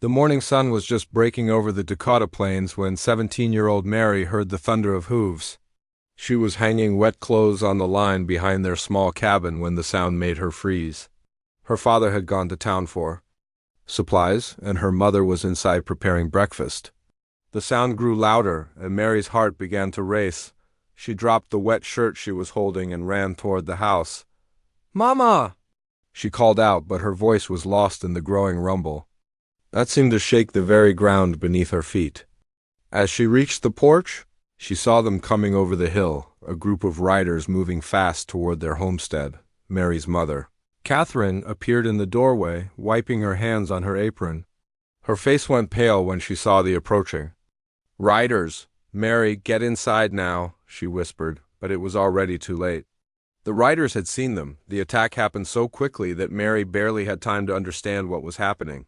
The morning sun was just breaking over the Dakota plains when 17-year-old Mary heard the thunder of hooves. She was hanging wet clothes on the line behind their small cabin when the sound made her freeze. Her father had gone to town for supplies, and her mother was inside preparing breakfast. The sound grew louder, and Mary's heart began to race. She dropped the wet shirt she was holding and ran toward the house. "Mama!" she called out, but her voice was lost in the growing rumble that seemed to shake the very ground beneath her feet. As she reached the porch, she saw them coming over the hill, a group of riders moving fast toward their homestead, Mary's mother. Catherine appeared in the doorway, wiping her hands on her apron. Her face went pale when she saw the approaching riders. "Mary, get inside now," she whispered, but it was already too late. The riders had seen them. The attack happened so quickly that Mary barely had time to understand what was happening.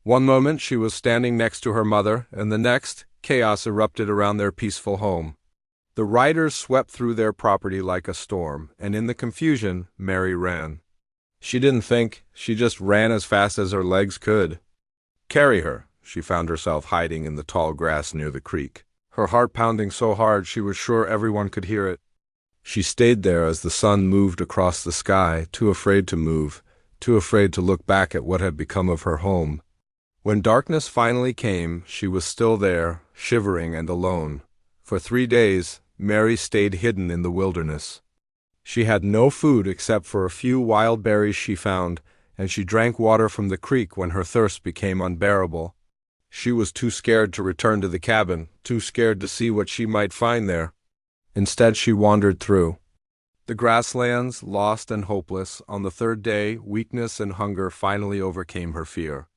One moment she was standing next to her mother, and the next, chaos erupted around their peaceful home. The riders swept through their property like a storm, and in the confusion, Mary ran. She didn't think, she just ran as fast as her legs could carry her. She found herself hiding in the tall grass near the creek, her heart pounding so hard she was sure everyone could hear it. She stayed there as the sun moved across the sky, too afraid to move, too afraid to look back at what had become of her home. When darkness finally came, she was still there, shivering and alone. For 3 days, Mary stayed hidden in the wilderness. She had no food except for a few wild berries she found, and she drank water from the creek when her thirst became unbearable. She was too scared to return to the cabin, too scared to see what she might find there. Instead, she wandered through the grasslands, lost and hopeless. On the 3rd day, weakness and hunger finally overcame her fear.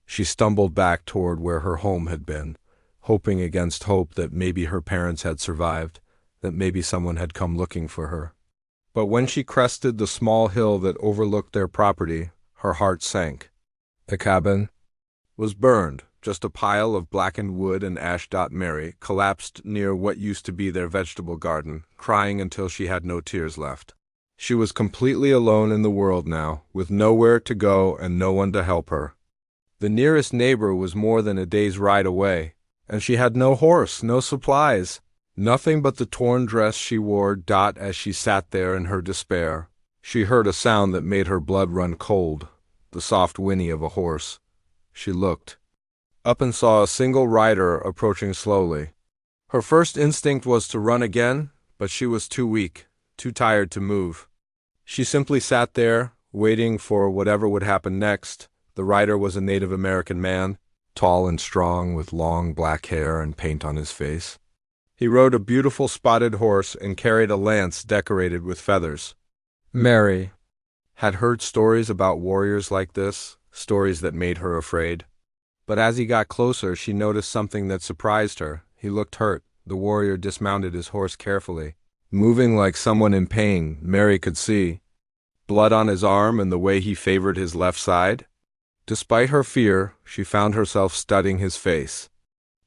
She stumbled back toward where her home had been, hoping against hope that maybe her parents had survived, that maybe someone had come looking for her. But when she crested the small hill that overlooked their property, her heart sank. The cabin was burned, just a pile of blackened wood and ash. Mary collapsed near what used to be their vegetable garden, crying until she had no tears left. She was completely alone in the world now, with nowhere to go and no one to help her. The nearest neighbor was more than a day's ride away, and she had no horse, no supplies, nothing but the torn dress she wore. As she sat there in her despair, she heard a sound that made her blood run cold, the soft whinny of a horse. She looked up and saw a single rider approaching slowly. Her first instinct was to run again, but she was too weak, too tired to move. She simply sat there, waiting for whatever would happen next. The rider was a Native American man, tall and strong, with long black hair and paint on his face. He rode a beautiful spotted horse and carried a lance decorated with feathers. Mary had heard stories about warriors like this, stories that made her afraid. But as he got closer, she noticed something that surprised her. He looked hurt. The warrior dismounted his horse carefully, moving like someone in pain. Mary could see blood on his arm and the way he favored his left side. Despite her fear, she found herself studying his face.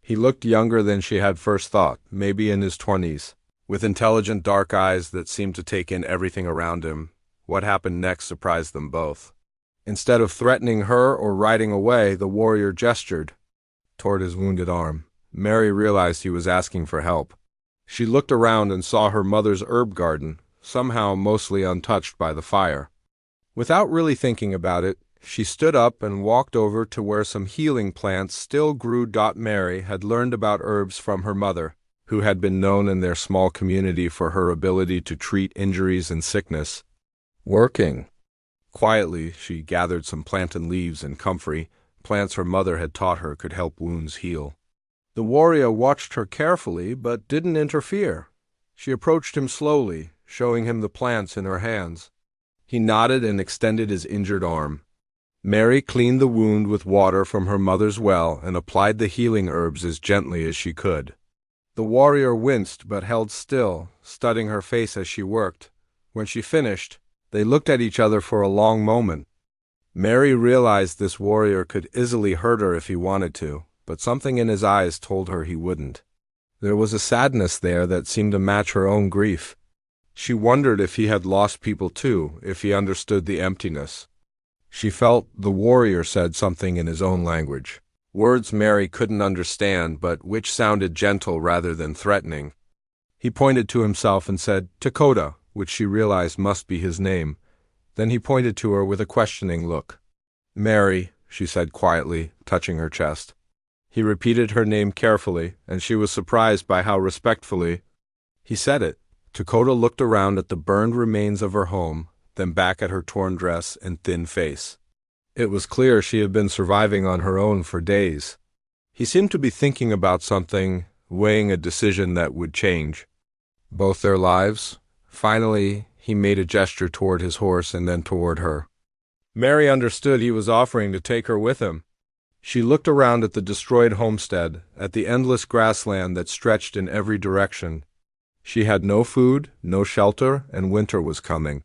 He looked younger than she had first thought, maybe in his 20s, with intelligent dark eyes that seemed to take in everything around him. What happened next surprised them both. Instead of threatening her or riding away, the warrior gestured toward his wounded arm. Mary realized he was asking for help. She looked around and saw her mother's herb garden, somehow mostly untouched by the fire. Without really thinking about it, she stood up and walked over to where some healing plants still grew. Mary had learned about herbs from her mother, who had been known in their small community for her ability to treat injuries and sickness. Working quietly, she gathered some plantain leaves and comfrey, plants her mother had taught her could help wounds heal. The warrior watched her carefully, but didn't interfere. She approached him slowly, showing him the plants in her hands. He nodded and extended his injured arm. Mary cleaned the wound with water from her mother's well and applied the healing herbs as gently as she could. The warrior winced but held still, studying her face as she worked. When she finished, they looked at each other for a long moment. Mary realized this warrior could easily hurt her if he wanted to, but something in his eyes told her he wouldn't. There was a sadness there that seemed to match her own grief. She wondered if he had lost people too, if he understood the emptiness. She felt the warrior said something in his own language. words Mary couldn't understand but which sounded gentle rather than threatening. He pointed to himself and said, "Dakota," which she realized must be his name. Then he pointed to her with a questioning look. "Mary," she said quietly, touching her chest. He repeated her name carefully, and she was surprised by how respectfully he said it. Dakota looked around at the burned remains of her home, then back at her torn dress and thin face. It was clear she had been surviving on her own for days. He seemed to be thinking about something, weighing a decision that would change both their lives. Finally, he made a gesture toward his horse and then toward her. Mary understood he was offering to take her with him. She looked around at the destroyed homestead, at the endless grassland that stretched in every direction. She had no food, no shelter, and winter was coming.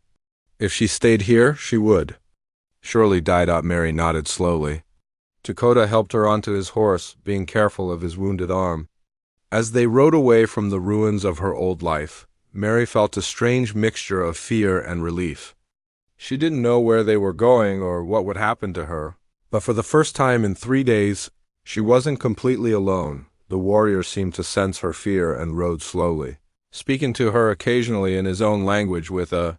If she stayed here, she would surely die. Mary nodded slowly. Dakota helped her onto his horse, being careful of his wounded arm. As they rode away from the ruins of her old life, Mary felt a strange mixture of fear and relief. She didn't know where they were going or what would happen to her, but for the first time in 3 days, she wasn't completely alone. The warrior seemed to sense her fear and rode slowly, speaking to her occasionally in his own language with a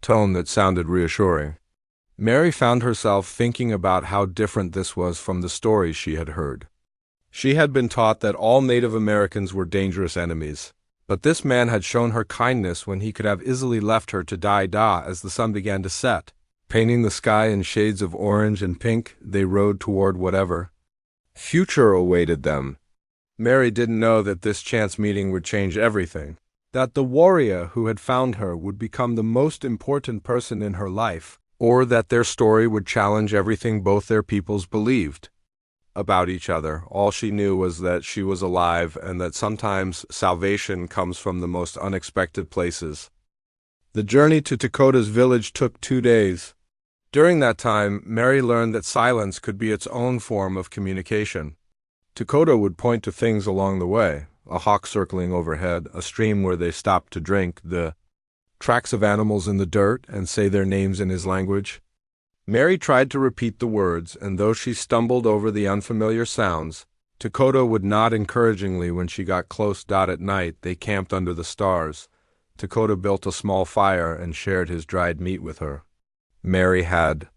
tone that sounded reassuring. Mary found herself thinking about how different this was from the stories she had heard. She had been taught that all Native Americans were dangerous enemies, but this man had shown her kindness when he could have easily left her to die as the sun began to set. Painting the sky in shades of orange and pink, they rode toward whatever future awaited them. Mary didn't know that this chance meeting would change everything, that the warrior who had found her would become the most important person in her life, or that their story would challenge everything both their peoples believed about each other. All she knew was that she was alive and that sometimes salvation comes from the most unexpected places. The journey to Dakota's village took 2 days. During that time, Mary learned that silence could be its own form of communication. Dakota would point to things along the way, a hawk circling overhead, a stream where they stopped to drink, the tracks of animals in the dirt, and say their names in his language. Mary tried to repeat the words, and though she stumbled over the unfamiliar sounds, Dakota would nod encouragingly when she got close. At night, they camped under the stars. Dakota built a small fire and shared his dried meat with her. Mary had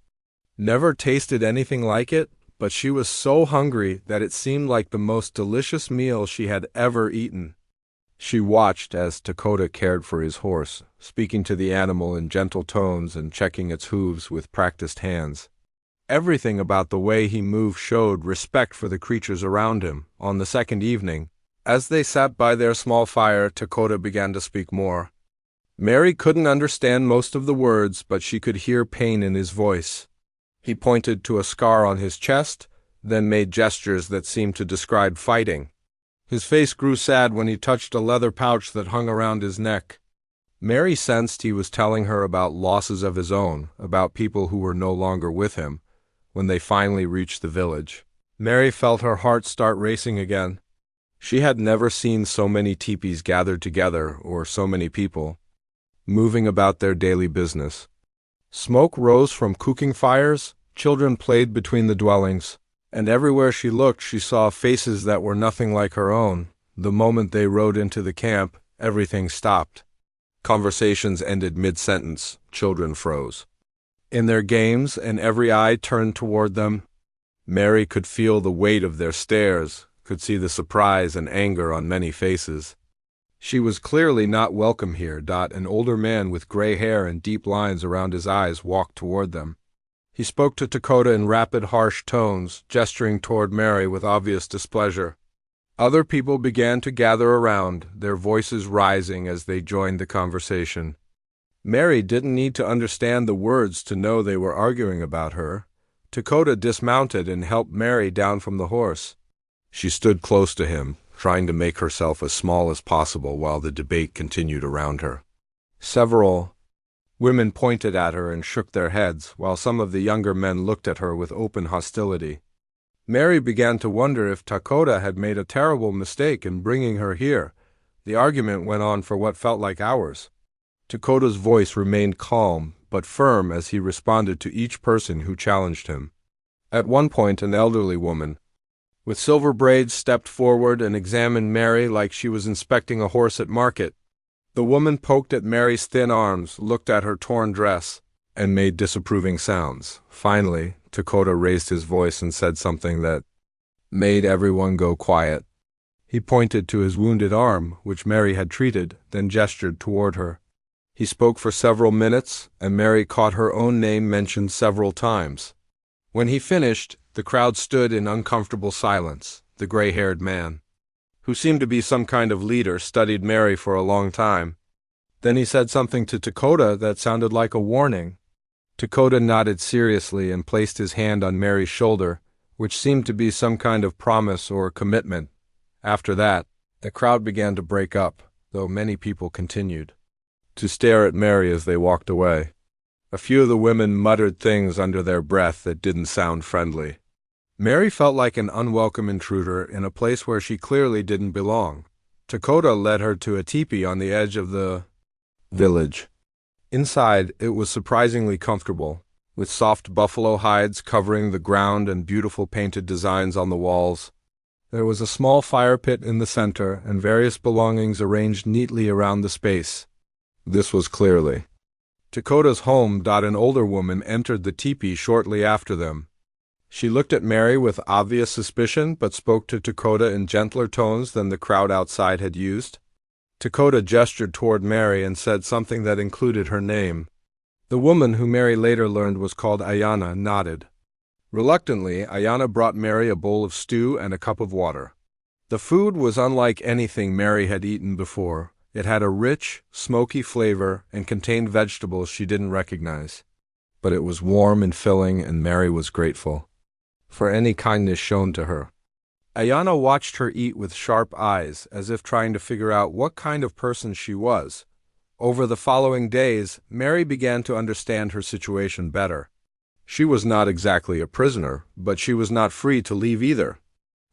never tasted anything like it, but she was so hungry that it seemed like the most delicious meal she had ever eaten. She watched as Dakota cared for his horse, speaking to the animal in gentle tones and checking its hooves with practiced hands. Everything about the way he moved showed respect for the creatures around him. On the second evening, as they sat by their small fire, Dakota began to speak more. Mary couldn't understand most of the words, but she could hear pain in his voice. He pointed to a scar on his chest, then made gestures that seemed to describe fighting. His face grew sad when he touched a leather pouch that hung around his neck. Mary sensed he was telling her about losses of his own, about people who were no longer with him. When they finally reached the village, Mary felt her heart start racing again. She had never seen so many teepees gathered together or so many people moving about their daily business. Smoke rose from cooking fires, children played between the dwellings, and everywhere she looked she saw faces that were nothing like her own. The moment they rode into the camp, everything stopped. Conversations ended mid-sentence. Children froze in their games, and every eye turned toward them. Mary could feel the weight of their stares, could see the surprise and anger on many faces. She was clearly not welcome here. An older man with gray hair and deep lines around his eyes walked toward them. He spoke to Dakota in rapid, harsh tones, gesturing toward Mary with obvious displeasure. Other people began to gather around, their voices rising as they joined the conversation. Mary didn't need to understand the words to know they were arguing about her. Dakota dismounted and helped Mary down from the horse. She stood close to him, trying to make herself as small as possible while the debate continued around her. Several women pointed at her and shook their heads, while some of the younger men looked at her with open hostility. Mary began to wonder if Dakota had made a terrible mistake in bringing her here. The argument went on for what felt like hours. Dakota's voice remained calm but firm as he responded to each person who challenged him. At one point, an elderly woman with silver braids stepped forward and examined Mary like she was inspecting a horse at market. The woman poked at Mary's thin arms, looked at her torn dress, and made disapproving sounds. Finally, Dakota raised his voice and said something that made everyone go quiet. He pointed to his wounded arm, which Mary had treated, then gestured toward her. He spoke for several minutes, and Mary caught her own name mentioned several times. When he finished, the crowd stood in uncomfortable silence. The gray-haired man, who seemed to be some kind of leader, studied Mary for a long time. Then he said something to Dakota that sounded like a warning. Dakota nodded seriously and placed his hand on Mary's shoulder, which seemed to be some kind of promise or commitment. After that, the crowd began to break up, though many people continued to stare at Mary as they walked away. A few of the women muttered things under their breath that didn't sound friendly. Mary felt like an unwelcome intruder in a place where she clearly didn't belong. Dakota led her to a teepee on the edge of the village. Inside, it was surprisingly comfortable, with soft buffalo hides covering the ground and beautiful painted designs on the walls. There was a small fire pit in the center and various belongings arranged neatly around the space. This was clearly Dakota's home. An older woman entered the teepee shortly after them. She looked at Mary with obvious suspicion, but spoke to Dakota in gentler tones than the crowd outside had used. Dakota gestured toward Mary and said something that included her name. The woman, who Mary later learned was called Ayana, nodded. Reluctantly, Ayana brought Mary a bowl of stew and a cup of water. The food was unlike anything Mary had eaten before. It had a rich, smoky flavor and contained vegetables she didn't recognize. But it was warm and filling, and Mary was grateful for any kindness shown to her. Ayana watched her eat with sharp eyes, as if trying to figure out what kind of person she was. Over the following days, Mary began to understand her situation better. She was not exactly a prisoner, but she was not free to leave either.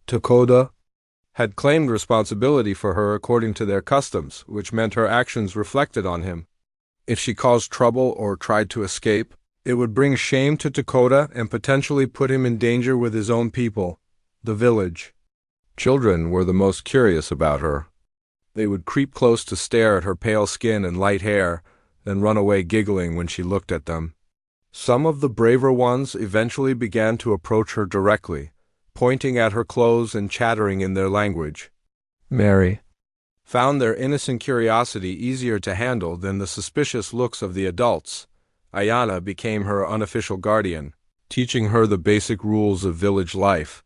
Dakota had claimed responsibility for her according to their customs, which meant her actions reflected on him. If she caused trouble or tried to escape, it would bring shame to Dakota and potentially put him in danger with his own people, the village. Children were the most curious about her. They would creep close to stare at her pale skin and light hair, then run away giggling when she looked at them. Some of the braver ones eventually began to approach her directly, pointing at her clothes and chattering in their language. Mary found their innocent curiosity easier to handle than the suspicious looks of the adults. Ayana became her unofficial guardian, teaching her the basic rules of village life.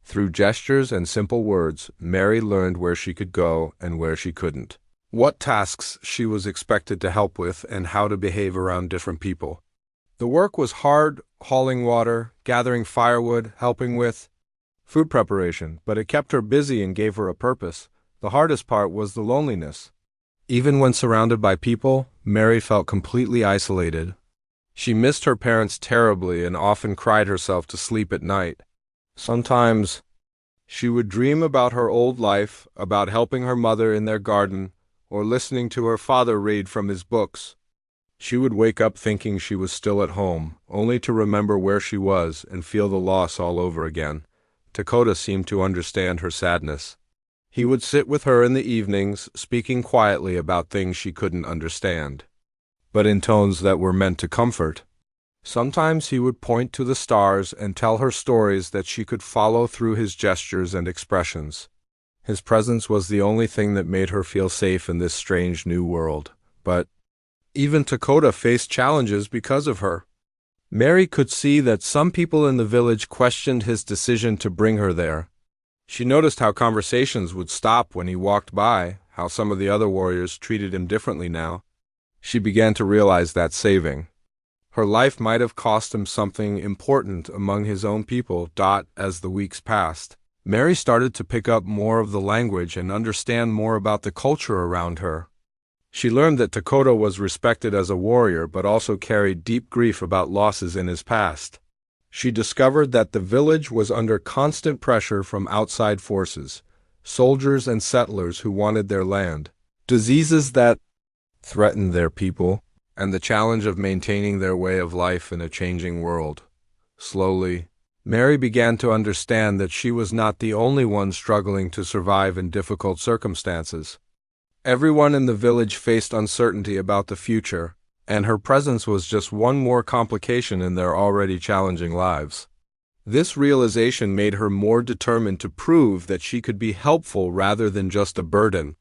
Through gestures and simple words, Mary learned where she could go and where she couldn't, what tasks she was expected to help with, and how to behave around different people. The work was hard, hauling water, gathering firewood, helping with food preparation, but it kept her busy and gave her a purpose. The hardest part was the loneliness. Even when surrounded by people, Mary felt completely isolated. She missed her parents terribly and often cried herself to sleep at night. Sometimes she would dream about her old life, about helping her mother in their garden, or listening to her father read from his books. She would wake up thinking she was still at home, only to remember where she was and feel the loss all over again. Dakota seemed to understand her sadness. He would sit with her in the evenings, speaking quietly about things she couldn't understand, but in tones that were meant to comfort. Sometimes he would point to the stars and tell her stories that she could follow through his gestures and expressions. His presence was the only thing that made her feel safe in this strange new world. But even Dakota faced challenges because of her. Mary could see that some people in the village questioned his decision to bring her there. She noticed how conversations would stop when he walked by, how some of the other warriors treated him differently now. She began to realize that saving her life might have cost him something important among his own people. As the weeks passed, Mary started to pick up more of the language and understand more about the culture around her. She learned that Dakota was respected as a warrior but also carried deep grief about losses in his past. She discovered that the village was under constant pressure from outside forces, soldiers and settlers who wanted their land, diseases that threatened their people, and the challenge of maintaining their way of life in a changing world. Slowly, Mary began to understand that she was not the only one struggling to survive in difficult circumstances. Everyone in the village faced uncertainty about the future, and her presence was just one more complication in their already challenging lives. This realization made her more determined to prove that she could be helpful rather than just a burden.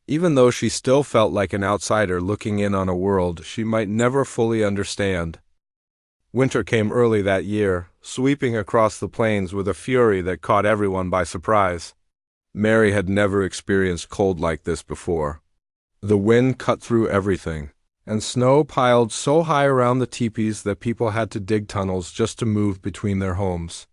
Even though she still felt like an outsider looking in on a world she might never fully understand. Winter came early that year, sweeping across the plains with a fury that caught everyone by surprise. Mary had never experienced cold like this before. The wind cut through everything, and snow piled so high around the teepees that people had to dig tunnels just to move between their homes.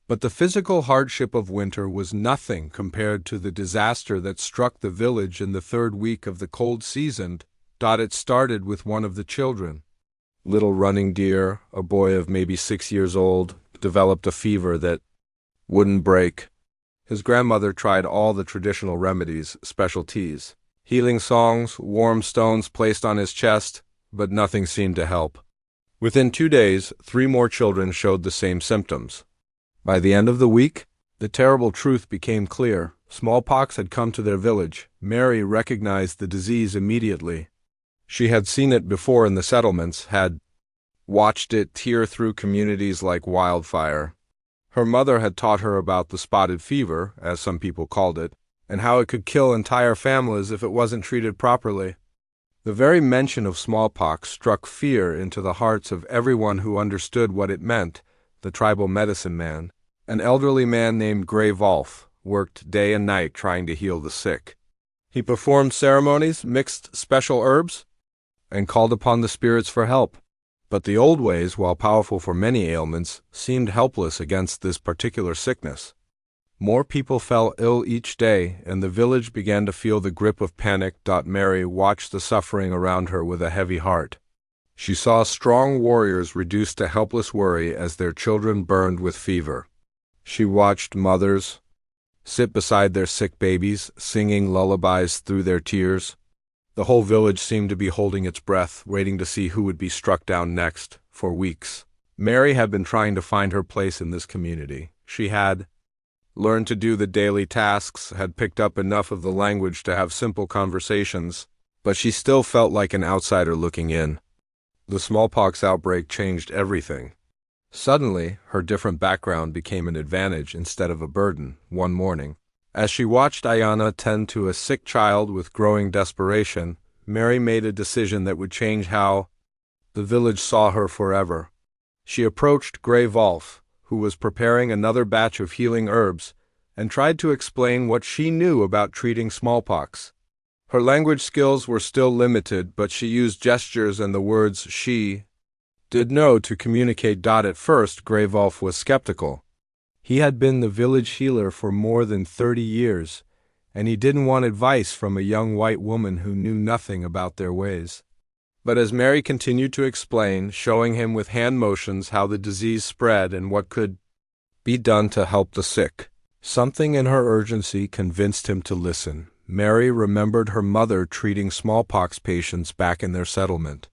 But the physical hardship of winter was nothing compared to the disaster that struck the village in the third week of the cold season. It started with one of the children. Little Running Deer, a boy of maybe 6 years old, developed a fever that wouldn't break. His grandmother tried all the traditional remedies, special teas, healing songs, warm stones placed on his chest, but nothing seemed to help. Within 2 days, 3 more children showed the same symptoms. By the end of the week, the terrible truth became clear. Smallpox had come to their village. Mary recognized the disease immediately. She had seen it before in the settlements, had watched it tear through communities like wildfire. Her mother had taught her about the spotted fever, as some people called it, and how it could kill entire families if it wasn't treated properly. The very mention of smallpox struck fear into the hearts of everyone who understood what it meant. The tribal medicine man, an elderly man named Gray Wolf, worked day and night trying to heal the sick. He performed ceremonies, mixed special herbs, and called upon the spirits for help. But the old ways, while powerful for many ailments, seemed helpless against this particular sickness. More people fell ill each day, and the village began to feel the grip of panic. Mary watched the suffering around her with a heavy heart. She saw strong warriors reduced to helpless worry as their children burned with fever. She watched mothers sit beside their sick babies, singing lullabies through their tears. The whole village seemed to be holding its breath, waiting to see who would be struck down next. For weeks, Mary had been trying to find her place in this community. She had learned to do the daily tasks, had picked up enough of the language to have simple conversations, but she still felt like an outsider looking in. The smallpox outbreak changed everything. Suddenly, her different background became an advantage instead of a burden. One morning, as she watched Ayana tend to a sick child with growing desperation, Mary made a decision that would change how the village saw her forever. She approached Gray Wolf, who was preparing another batch of healing herbs, and tried to explain what she knew about treating smallpox. Her language skills were still limited, but she used gestures and the words she did know to communicate. At first, Gray Wolf was skeptical. He had been the village healer for more than 30 years, and he didn't want advice from a young white woman who knew nothing about their ways. But as Mary continued to explain, showing him with hand motions how the disease spread and what could be done to help the sick, something in her urgency convinced him to listen. Mary remembered her mother treating smallpox patients back in their settlement.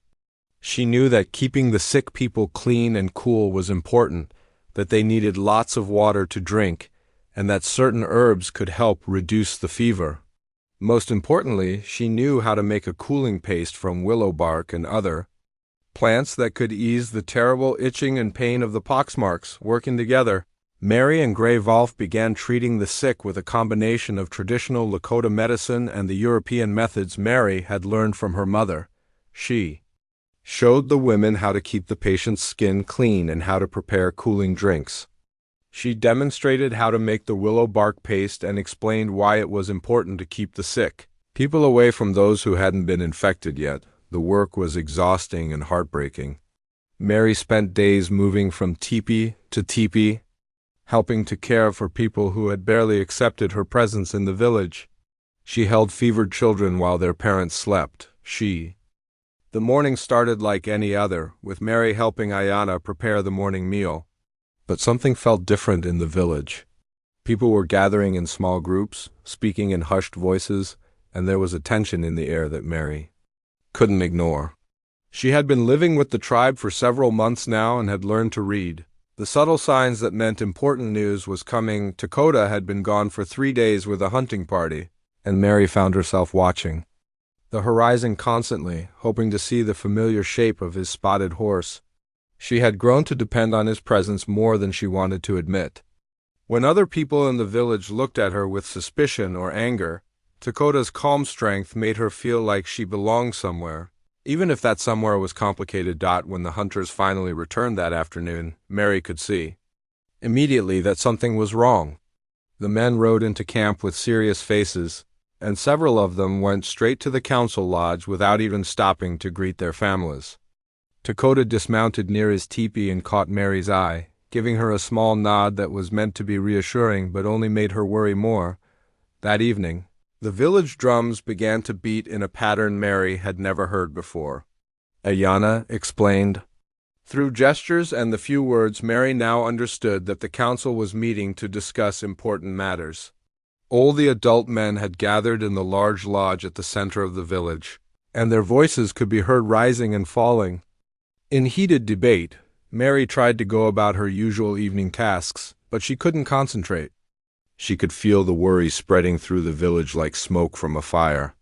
She knew that keeping the sick people clean and cool was important, that they needed lots of water to drink, and that certain herbs could help reduce the fever. Most importantly, she knew how to make a cooling paste from willow bark and other plants that could ease the terrible itching and pain of the poxmarks. Working together, Mary and Gray Wolf began treating the sick with a combination of traditional Lakota medicine and the European methods Mary had learned from her mother. She showed the women how to keep the patient's skin clean and how to prepare cooling drinks. She demonstrated how to make the willow bark paste and explained why it was important to keep the sick people away from those who hadn't been infected yet. The work was exhausting and heartbreaking. Mary spent days moving from teepee to teepee, helping to care for people who had barely accepted her presence in the village. She held fevered children while their parents slept. The morning started like any other, with Mary helping Ayana prepare the morning meal. But something felt different in the village. People were gathering in small groups, speaking in hushed voices, and there was a tension in the air that Mary couldn't ignore. She had been living with the tribe for several months now and had learned to read. The subtle signs that meant important news was coming. Dakota had been gone for 3 days with a hunting party, and Mary found herself watching the horizon constantly, hoping to see the familiar shape of his spotted horse. She had grown to depend on his presence more than she wanted to admit. When other people in the village looked at her with suspicion or anger, Dakota's calm strength made her feel like she belonged somewhere, even if that somewhere was complicated. When the hunters finally returned that afternoon, Mary could see immediately that something was wrong. The men rode into camp with serious faces, and several of them went straight to the council lodge without even stopping to greet their families. Dakota dismounted near his teepee and caught Mary's eye, giving her a small nod that was meant to be reassuring but only made her worry more. That evening, the village drums began to beat in a pattern Mary had never heard before. Ayanna explained. Through gestures and the few words, Mary now understood that the council was meeting to discuss important matters. All the adult men had gathered in the large lodge at the center of the village, and their voices could be heard rising and falling. In heated debate, Mary tried to go about her usual evening tasks, but she couldn't concentrate. She could feel the worry spreading through the village like smoke from a fire.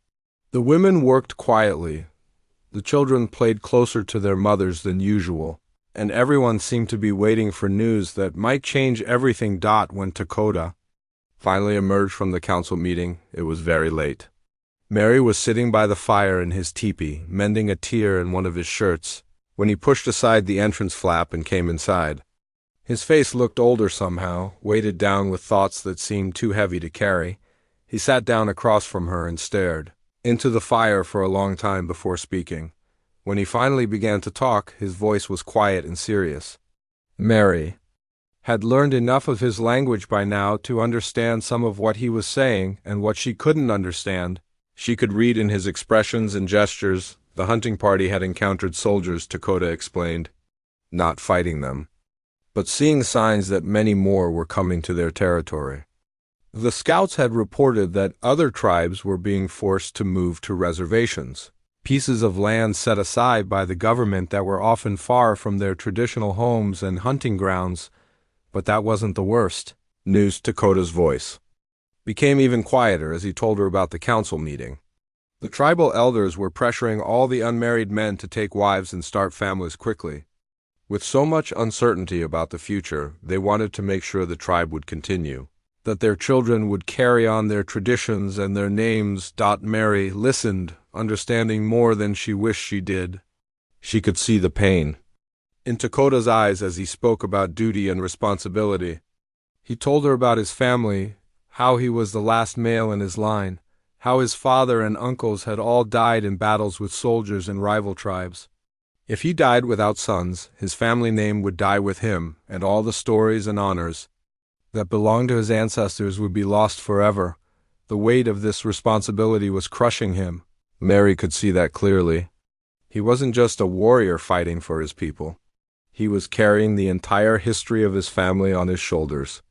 The women worked quietly. The children played closer to their mothers than usual, and everyone seemed to be waiting for news that might change everything. When Dakota finally emerged from the council meeting, it was very late. Mary was sitting by the fire in his teepee, mending a tear in one of his shirts, when he pushed aside the entrance flap and came inside. His face looked older somehow, weighted down with thoughts that seemed too heavy to carry. He sat down across from her and stared into the fire for a long time before speaking. When he finally began to talk, his voice was quiet and serious. Mary had learned enough of his language by now to understand some of what he was saying, and what she couldn't understand, she could read in his expressions and gestures. The hunting party had encountered soldiers, Dakota explained, not fighting them, but seeing signs that many more were coming to their territory. The scouts had reported that other tribes were being forced to move to reservations, pieces of land set aside by the government that were often far from their traditional homes and hunting grounds. But that wasn't the worst news. Dakota's voice became even quieter as he told her about the council meeting. The tribal elders were pressuring all the unmarried men to take wives and start families quickly. With so much uncertainty about the future, they wanted to make sure the tribe would continue, that their children would carry on their traditions and their names. Mary listened, understanding more than she wished she did. She could see the pain in Dakota's eyes as he spoke about duty and responsibility. He told her about his family, how he was the last male in his line, how his father and uncles had all died in battles with soldiers in rival tribes. If he died without sons, his family name would die with him, and all the stories and honors that belonged to his ancestors would be lost forever. The weight of this responsibility was crushing him. Mary could see that clearly. He wasn't just a warrior fighting for his people. He was carrying the entire history of his family on his shoulders.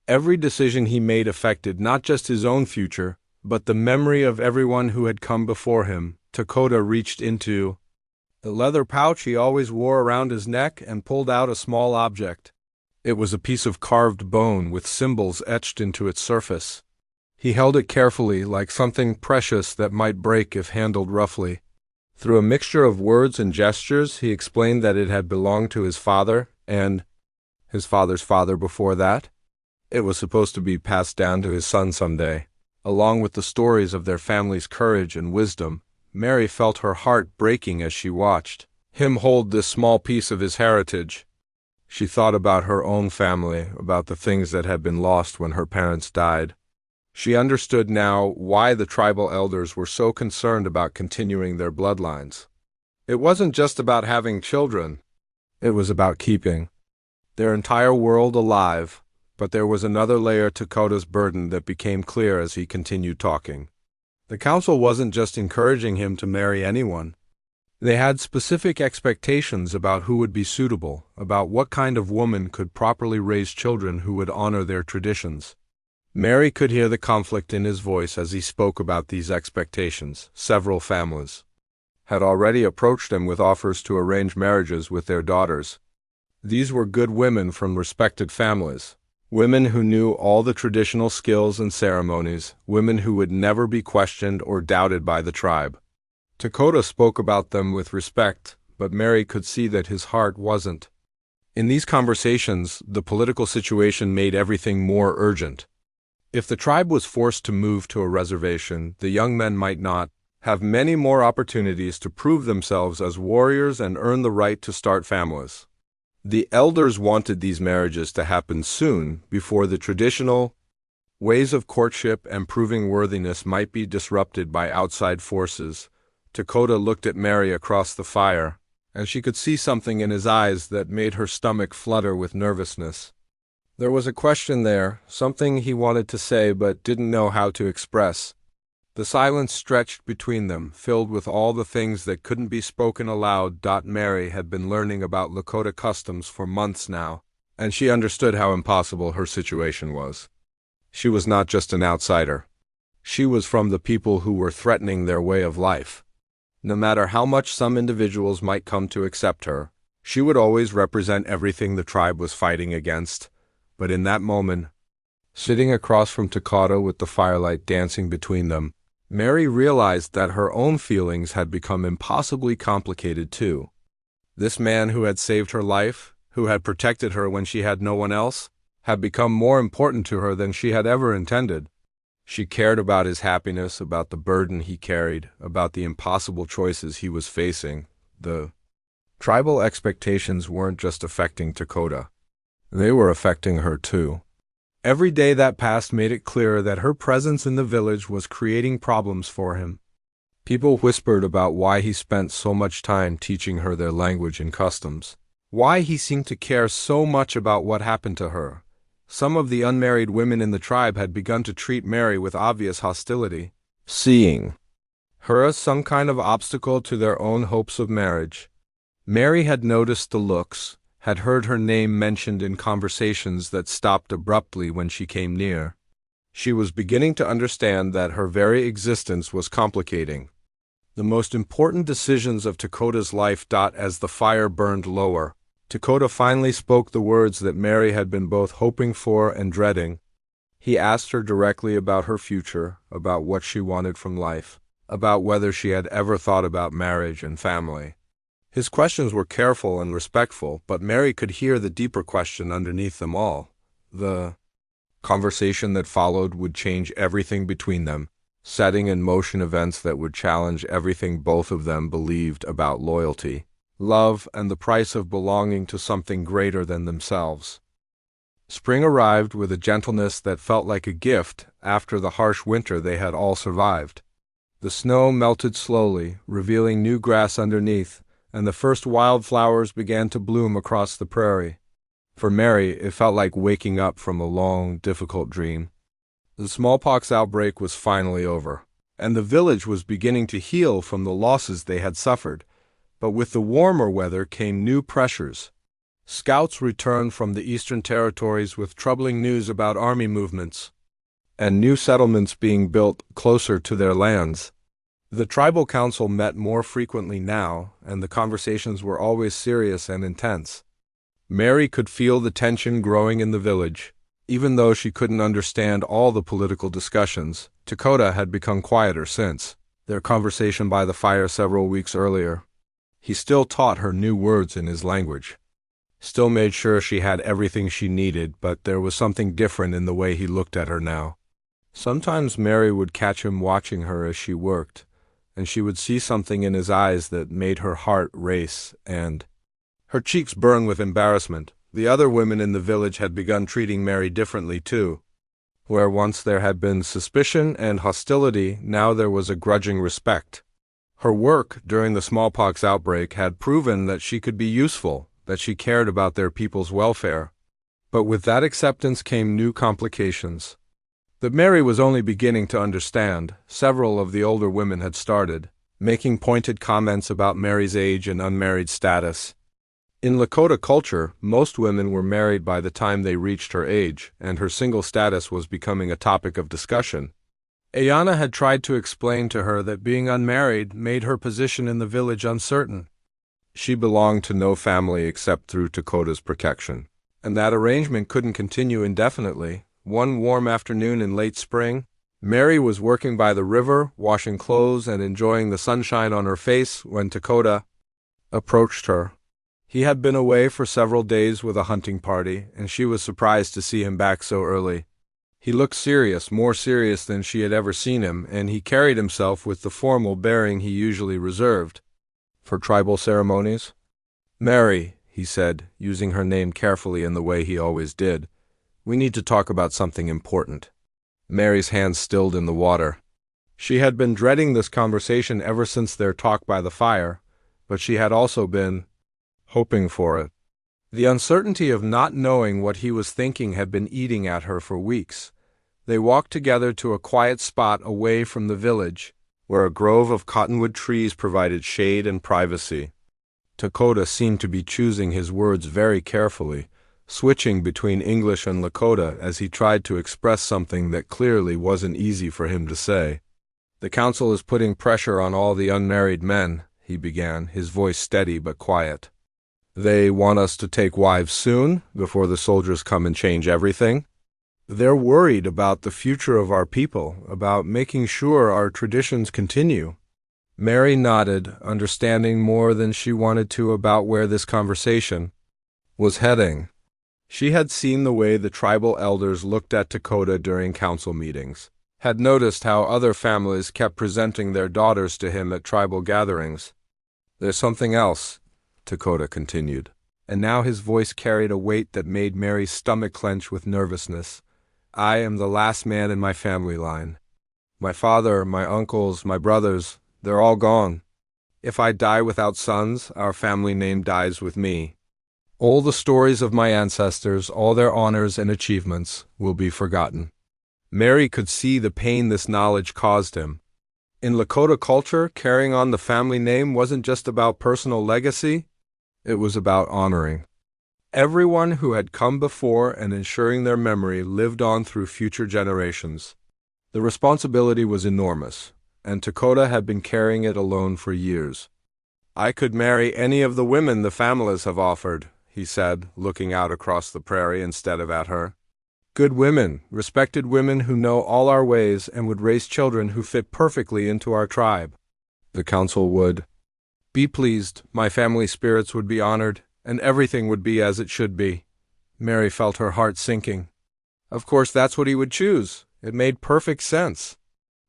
Every decision he made affected not just his own future, but the memory of everyone who had come before him. Dakota reached into the leather pouch he always wore around his neck and pulled out a small object. It was a piece of carved bone with symbols etched into its surface. He held it carefully, like something precious that might break if handled roughly. Through a mixture of words and gestures, he explained that it had belonged to his father and his father's father before that. It was supposed to be passed down to his son someday. Along with the stories of their family's courage and wisdom, Mary felt her heart breaking as she watched him hold this small piece of his heritage. She thought about her own family, about the things that had been lost when her parents died. She understood now why the tribal elders were so concerned about continuing their bloodlines. It wasn't just about having children. It was about keeping their entire world alive. But there was another layer to Dakota's burden that became clear as he continued talking. The council wasn't just encouraging him to marry anyone. They had specific expectations about who would be suitable, about what kind of woman could properly raise children who would honor their traditions. Mary could hear the conflict in his voice as he spoke about these expectations. Several families had already approached him with offers to arrange marriages with their daughters. These were good women from respected families. Women who knew all the traditional skills and ceremonies, women who would never be questioned or doubted by the tribe. Dakota spoke about them with respect, but Mary could see that his heart wasn't. In these conversations, the political situation made everything more urgent. If the tribe was forced to move to a reservation, the young men might not have many more opportunities to prove themselves as warriors and earn the right to start families. The elders wanted these marriages to happen soon, before the traditional ways of courtship and proving worthiness might be disrupted by outside forces. Dakota looked at Mary across the fire, and she could see something in his eyes that made her stomach flutter with nervousness. There was a question there, something he wanted to say but didn't know how to express. The silence stretched between them, filled with all the things that couldn't be spoken aloud. Mary had been learning about Lakota customs for months now, and she understood how impossible her situation was. She was not just an outsider. She was from the people who were threatening their way of life. No matter how much some individuals might come to accept her, she would always represent everything the tribe was fighting against. But in that moment, sitting across from Dakota with the firelight dancing between them, Mary realized that her own feelings had become impossibly complicated too. This man who had saved her life, who had protected her when she had no one else, had become more important to her than she had ever intended. She cared about his happiness, about the burden he carried, about the impossible choices he was facing. The tribal expectations weren't just affecting Dakota. They were affecting her too. Every day that passed made it clear that her presence in the village was creating problems for him. People whispered about why he spent so much time teaching her their language and customs, why he seemed to care so much about what happened to her. Some of the unmarried women in the tribe had begun to treat Mary with obvious hostility, seeing her as some kind of obstacle to their own hopes of marriage. Mary had noticed the looks, had heard her name mentioned in conversations that stopped abruptly when she came near. She was beginning to understand that her very existence was complicating the most important decisions of Dakota's life. As the fire burned lower, Dakota finally spoke the words that Mary had been both hoping for and dreading. He asked her directly about her future, about what she wanted from life, about whether she had ever thought about marriage and family. His questions were careful and respectful, but Mary could hear the deeper question underneath them all. The conversation that followed would change everything between them, setting in motion events that would challenge everything both of them believed about loyalty, love, and the price of belonging to something greater than themselves. Spring arrived with a gentleness that felt like a gift after the harsh winter they had all survived. The snow melted slowly, revealing new grass underneath, and the first wildflowers began to bloom across the prairie. For Mary, it felt like waking up from a long, difficult dream. The smallpox outbreak was finally over, and the village was beginning to heal from the losses they had suffered. But with the warmer weather came new pressures. Scouts returned from the eastern territories with troubling news about army movements and new settlements being built closer to their lands. The tribal council met more frequently now, and the conversations were always serious and intense. Mary could feel the tension growing in the village. Even though she couldn't understand all the political discussions, Dakota had become quieter since their conversation by the fire several weeks earlier. He still taught her new words in his language, still made sure she had everything she needed, but there was something different in the way he looked at her now. Sometimes Mary would catch him watching her as she worked, and she would see something in his eyes that made her heart race and her cheeks burn with embarrassment. The other women in the village had begun treating Mary differently too. Where once there had been suspicion and hostility, now there was a grudging respect. Her work during the smallpox outbreak had proven that she could be useful, that she cared about their people's welfare. But with that acceptance came new complications that Mary was only beginning to understand. Several of the older women had started making pointed comments about Mary's age and unmarried status. In Lakota culture, most women were married by the time they reached her age, and her single status was becoming a topic of discussion. Ayana had tried to explain to her that being unmarried made her position in the village uncertain. She belonged to no family except through Dakota's protection. And that arrangement couldn't continue indefinitely. One warm afternoon in late spring, Mary was working by the river, washing clothes and enjoying the sunshine on her face when Dakota approached her. He had been away for several days with a hunting party, and she was surprised to see him back so early. He looked serious, more serious than she had ever seen him, and he carried himself with the formal bearing he usually reserved for tribal ceremonies. "Mary," he said, using her name carefully in the way he always did, "we need to talk about something important." Mary's hands stilled in the water. She had been dreading this conversation ever since their talk by the fire, but she had also been hoping for it. The uncertainty of not knowing what he was thinking had been eating at her for weeks. They walked together to a quiet spot away from the village, where a grove of cottonwood trees provided shade and privacy. Dakota seemed to be choosing his words very carefully, switching between English and Lakota as he tried to express something that clearly wasn't easy for him to say. "The council is putting pressure on all the unmarried men," he began, his voice steady but quiet. "They want us to take wives soon, before the soldiers come and change everything. They're worried about the future of our people, about making sure our traditions continue." Mary nodded, understanding more than she wanted to about where this conversation was heading. She had seen the way the tribal elders looked at Dakota during council meetings, had noticed how other families kept presenting their daughters to him at tribal gatherings. "There's something else," Dakota continued, and now his voice carried a weight that made Mary's stomach clench with nervousness. "I am the last man in my family line. My father, my uncles, my brothers, they're all gone. If I die without sons, our family name dies with me. All the stories of my ancestors, all their honors and achievements, will be forgotten." Mary could see the pain this knowledge caused him. In Lakota culture, carrying on the family name wasn't just about personal legacy, it was about honoring everyone who had come before and ensuring their memory lived on through future generations. The responsibility was enormous, and Dakota had been carrying it alone for years. "I could marry any of the women the families have offered," he said, looking out across the prairie instead of at her. "Good women, respected women who know all our ways and would raise children who fit perfectly into our tribe. The council would be pleased, my family spirits would be honored, and everything would be as it should be." Mary felt her heart sinking. Of course that's what he would choose. It made perfect sense.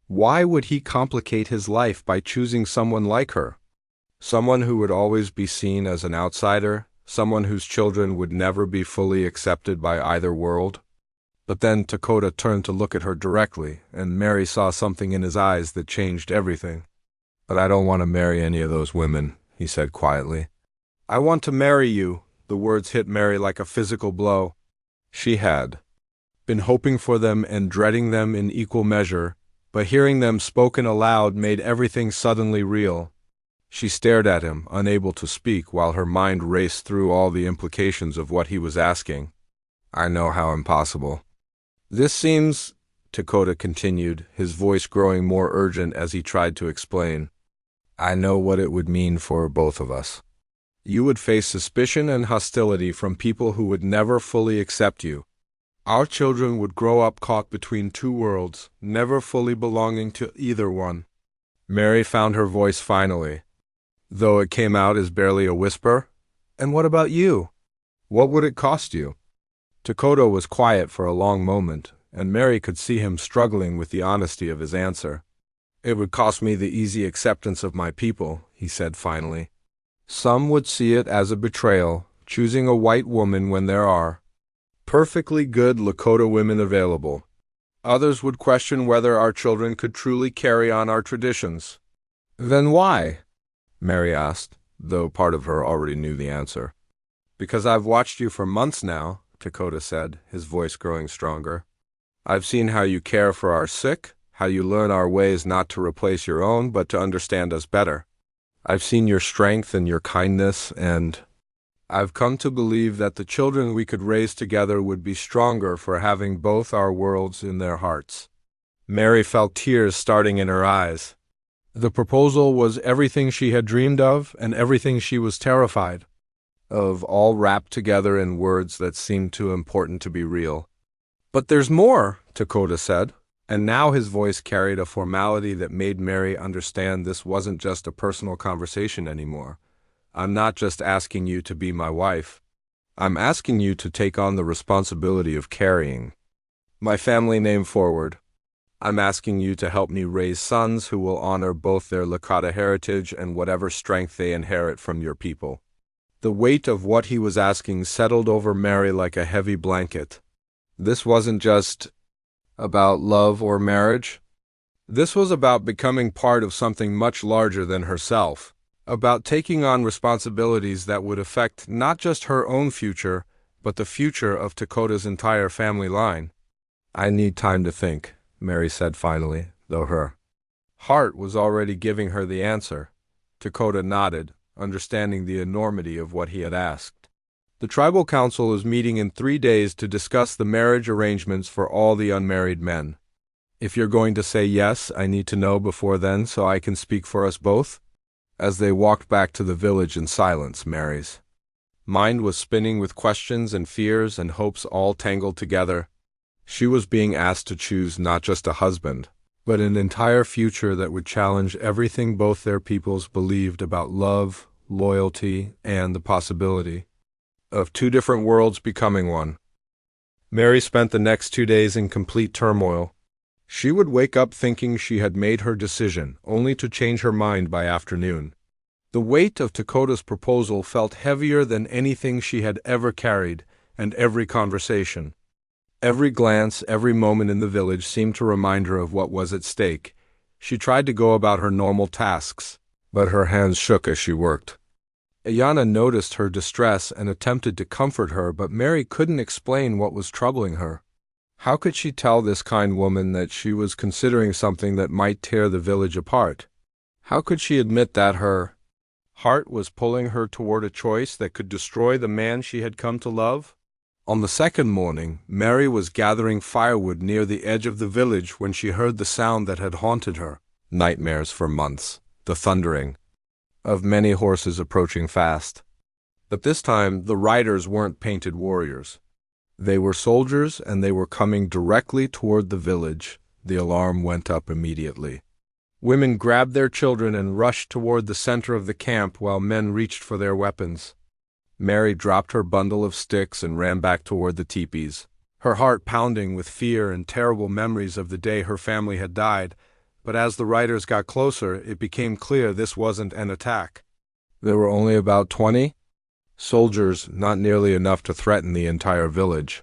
Why would he complicate his life by choosing someone like her? Someone who would always be seen as an outsider, someone whose children would never be fully accepted by either world. But then Dakota turned to look at her directly, and Mary saw something in his eyes that changed everything. "But I don't want to marry any of those women," he said quietly. "I want to marry you." The words hit Mary like a physical blow. She had been hoping for them and dreading them in equal measure, but hearing them spoken aloud made everything suddenly real. She stared at him, unable to speak, while her mind raced through all the implications of what he was asking. "I know how impossible this seems," Dakota continued, his voice growing more urgent as he tried to explain. "I know what it would mean for both of us. You would face suspicion and hostility from people who would never fully accept you. Our children would grow up caught between two worlds, never fully belonging to either one." Mary found her voice finally, though it came out as barely a whisper. "And what about you? What would it cost you?" Dakota was quiet for a long moment, and Mary could see him struggling with the honesty of his answer. "It would cost me the easy acceptance of my people," he said finally. "Some would see it as a betrayal, choosing a white woman when there are perfectly good Lakota women available. Others would question whether our children could truly carry on our traditions." "Then why?" Mary asked, though part of her already knew the answer. "Because I've watched you for months now," Dakota said, his voice growing stronger. "I've seen how you care for our sick, how you learn our ways not to replace your own, but to understand us better. I've seen your strength and your kindness, and I've come to believe that the children we could raise together would be stronger for having both our worlds in their hearts." Mary felt tears starting in her eyes. The proposal was everything she had dreamed of and everything she was terrified of, all wrapped together in words that seemed too important to be real. "But there's more," Dakota said, and now his voice carried a formality that made Mary understand this wasn't just a personal conversation anymore. "I'm not just asking you to be my wife. I'm asking you to take on the responsibility of carrying my family name forward. I'm asking you to help me raise sons who will honor both their Lakota heritage and whatever strength they inherit from your people." The weight of what he was asking settled over Mary like a heavy blanket. This wasn't just about love or marriage. This was about becoming part of something much larger than herself, about taking on responsibilities that would affect not just her own future, but the future of Dakota's entire family line. "I need time to think," Mary said finally, though her heart was already giving her the answer. Dakota nodded, understanding the enormity of what he had asked. "The tribal council is meeting in 3 days to discuss the marriage arrangements for all the unmarried men. If you're going to say yes, I need to know before then so I can speak for us both." As they walked back to the village in silence, Mary's mind was spinning with questions and fears and hopes all tangled together. She was being asked to choose not just a husband, but an entire future that would challenge everything both their peoples believed about love, loyalty, and the possibility of two different worlds becoming one. Mary spent the next 2 days in complete turmoil. She would wake up thinking she had made her decision, only to change her mind by afternoon. The weight of Dakota's proposal felt heavier than anything she had ever carried, and every conversation, every glance, every moment in the village seemed to remind her of what was at stake. She tried to go about her normal tasks, but her hands shook as she worked. Ayanna noticed her distress and attempted to comfort her, but Mary couldn't explain what was troubling her. How could she tell this kind woman that she was considering something that might tear the village apart? How could she admit that her heart was pulling her toward a choice that could destroy the man she had come to love? On the second morning, Mary was gathering firewood near the edge of the village when she heard the sound that had haunted her nightmares for months, the thundering of many horses approaching fast. But this time, the riders weren't painted warriors. They were soldiers, and they were coming directly toward the village. The alarm went up immediately. Women grabbed their children and rushed toward the center of the camp while men reached for their weapons. Mary dropped her bundle of sticks and ran back toward the teepees, her heart pounding with fear and terrible memories of the day her family had died. But as the riders got closer, it became clear this wasn't an attack. There were only about 20 soldiers, not nearly enough to threaten the entire village.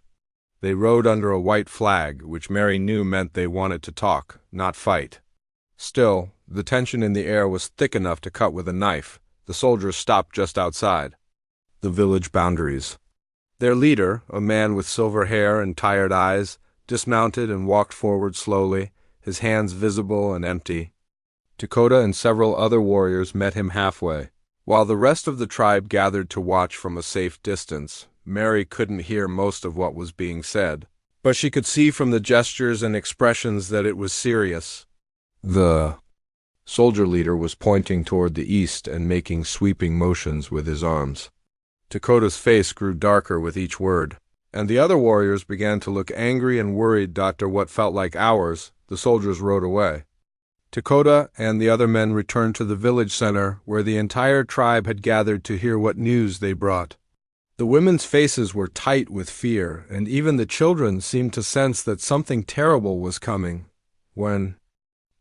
They rode under a white flag, which Mary knew meant they wanted to talk, not fight. Still, the tension in the air was thick enough to cut with a knife. The soldiers stopped just outside the village boundaries. Their leader, a man with silver hair and tired eyes, dismounted and walked forward slowly, his hands visible and empty. Dakota and several other warriors met him halfway. While the rest of the tribe gathered to watch from a safe distance, Mary couldn't hear most of what was being said, but she could see from the gestures and expressions that it was serious. The soldier leader was pointing toward the east and making sweeping motions with his arms. Dakota's face grew darker with each word, and the other warriors began to look angry and worried. After what felt like hours, the soldiers rode away. Dakota and the other men returned to the village center, where the entire tribe had gathered to hear what news they brought. The women's faces were tight with fear, and even the children seemed to sense that something terrible was coming. When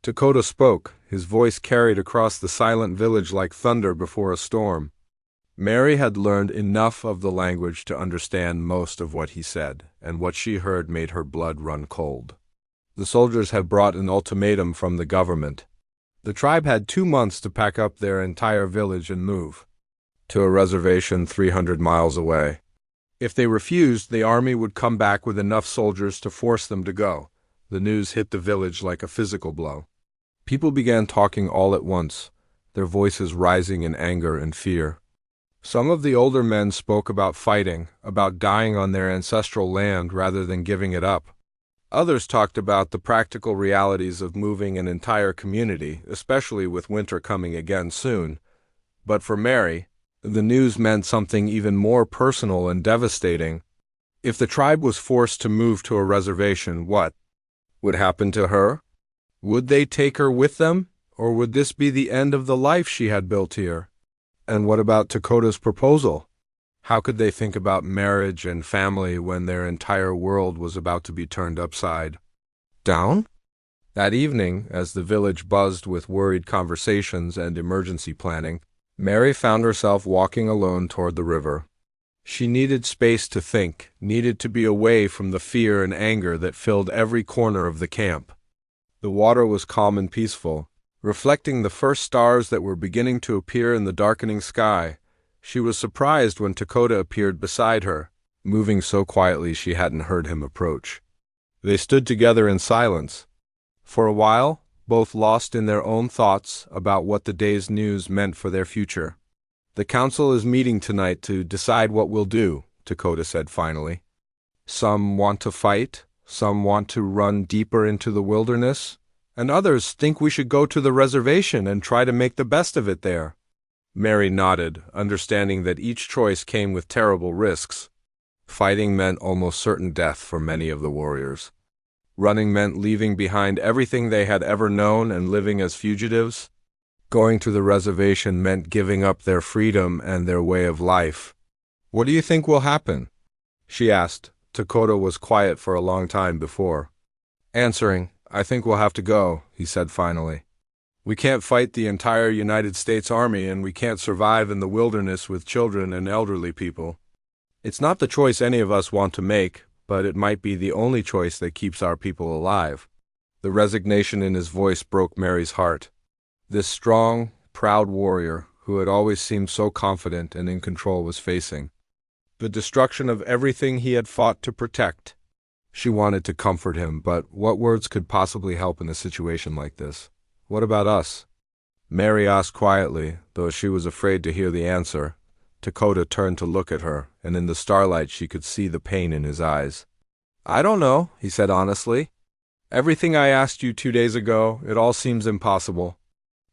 Dakota spoke, his voice carried across the silent village like thunder before a storm. Mary had learned enough of the language to understand most of what he said, and what she heard made her blood run cold. The soldiers had brought an ultimatum from the government. The tribe had 2 months to pack up their entire village and move to a reservation 300 miles away. If they refused, the army would come back with enough soldiers to force them to go. The news hit the village like a physical blow. People began talking all at once, their voices rising in anger and fear. Some of the older men spoke about fighting, about dying on their ancestral land rather than giving it up. Others talked about the practical realities of moving an entire community, especially with winter coming again soon. But for Mary, the news meant something even more personal and devastating. If the tribe was forced to move to a reservation, what would happen to her? Would they take her with them, or would this be the end of the life she had built here? And what about Dakota's proposal? How could they think about marriage and family when their entire world was about to be turned upside down? That evening, as the village buzzed with worried conversations and emergency planning, Mary found herself walking alone toward the river. She needed space to think, needed to be away from the fear and anger that filled every corner of the camp. The water was calm and peaceful, reflecting the first stars that were beginning to appear in the darkening sky. She was surprised when Dakota appeared beside her, moving so quietly she hadn't heard him approach. They stood together in silence. For a while, both lost in their own thoughts about what the day's news meant for their future. "The council is meeting tonight to decide what we'll do," Dakota said finally. "Some want to fight, some want to run deeper into the wilderness, and others think we should go to the reservation and try to make the best of it there." Mary nodded, understanding that each choice came with terrible risks. Fighting meant almost certain death for many of the warriors. Running meant leaving behind everything they had ever known and living as fugitives. Going to the reservation meant giving up their freedom and their way of life. "What do you think will happen?" she asked. Dakota was quiet for a long time before answering. "I think we'll have to go," he said finally. "We can't fight the entire United States Army, and we can't survive in the wilderness with children and elderly people. It's not the choice any of us want to make, but it might be the only choice that keeps our people alive." The resignation in his voice broke Mary's heart. This strong, proud warrior, who had always seemed so confident and in control, was facing the destruction of everything he had fought to protect. She wanted to comfort him, but what words could possibly help in a situation like this? "What about us?" Mary asked quietly, though she was afraid to hear the answer. Dakota turned to look at her, and in the starlight she could see the pain in his eyes. "I don't know," he said honestly. "Everything I asked you 2 days ago, it all seems impossible.